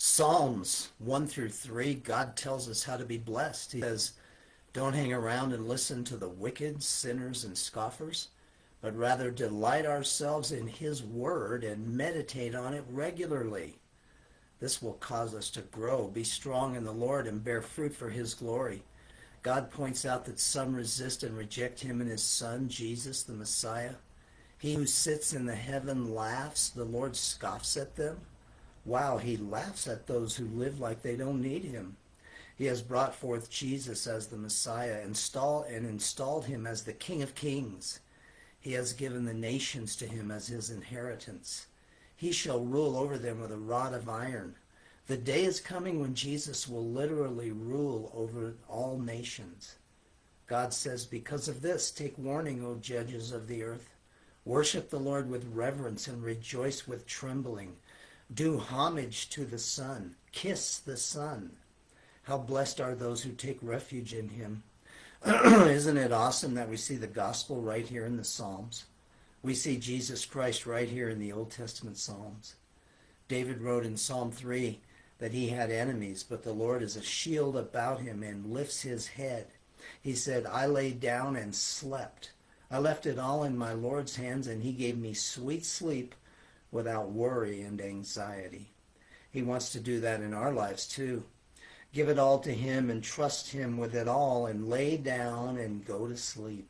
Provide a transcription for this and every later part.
Psalms 1 through 3, God tells us how to be blessed. He says, don't hang around and listen to the wicked, sinners, and scoffers, but rather delight ourselves in His Word and meditate on it regularly. This will cause us to grow, be strong in the Lord, and bear fruit for His glory. God points out that some resist and reject Him and His Son, Jesus, the Messiah. He who sits in the heaven laughs. The Lord scoffs at them. Wow, He laughs at those who live like they don't need Him. He has brought forth Jesus as the Messiah, installed Him as the King of Kings. He has given the nations to Him as His inheritance. He shall rule over them with a rod of iron. The day is coming when Jesus will literally rule over all nations. God says, because of this, take warning, O judges of the earth. Worship the Lord with reverence and rejoice with trembling. Do homage to the Son. Kiss the Son. How blessed are those who take refuge in Him. Isn't it awesome that we see the gospel right here in the Psalms? We see Jesus Christ right here in the Old Testament Psalms. David wrote in Psalm 3 that he had enemies, but the Lord is a shield about him and lifts his head. He said, I lay down and slept. I left it all in my Lord's hands, and He gave me sweet sleep without worry and anxiety. He wants to do that in our lives too. Give it all to Him and trust Him with it all and lay down and go to sleep.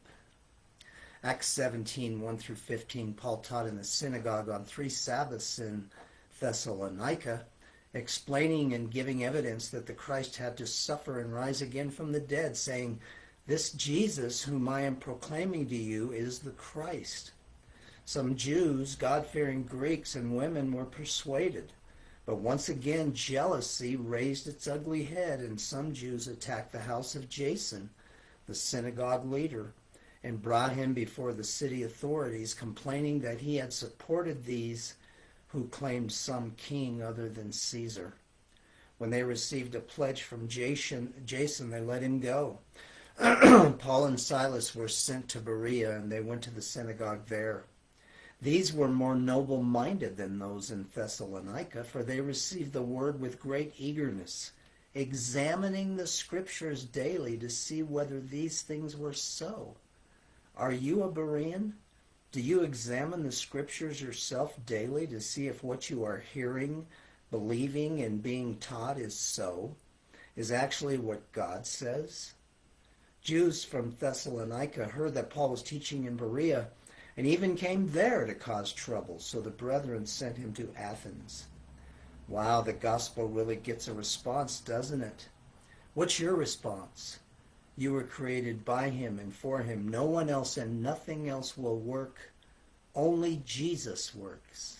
Acts 17, 1 through 15, Paul taught in the synagogue on 3 Sabbaths in Thessalonica, explaining and giving evidence that the Christ had to suffer and rise again from the dead, saying, this Jesus whom I am proclaiming to you is the Christ. Some Jews, God-fearing Greeks and women were persuaded. But once again, jealousy raised its ugly head, and some Jews attacked the house of Jason, the synagogue leader, and brought him before the city authorities, complaining that he had supported these who claimed some king other than Caesar. When they received a pledge from Jason, they let him go. Paul and Silas were sent to Berea, and they went to the synagogue there. These were more noble-minded than those in Thessalonica, for they received the word with great eagerness, examining the Scriptures daily to see whether these things were so. Are you a Berean? Do you examine the Scriptures yourself daily to see if what you are hearing, believing, and being taught is so, is actually what God says? Jews from Thessalonica heard that Paul was teaching in Berea, and even came there to cause trouble, so the brethren sent him to Athens. Wow, the gospel really gets a response, doesn't it? What's your response? You were created by Him and for Him. No one else and nothing else will work. Only Jesus works.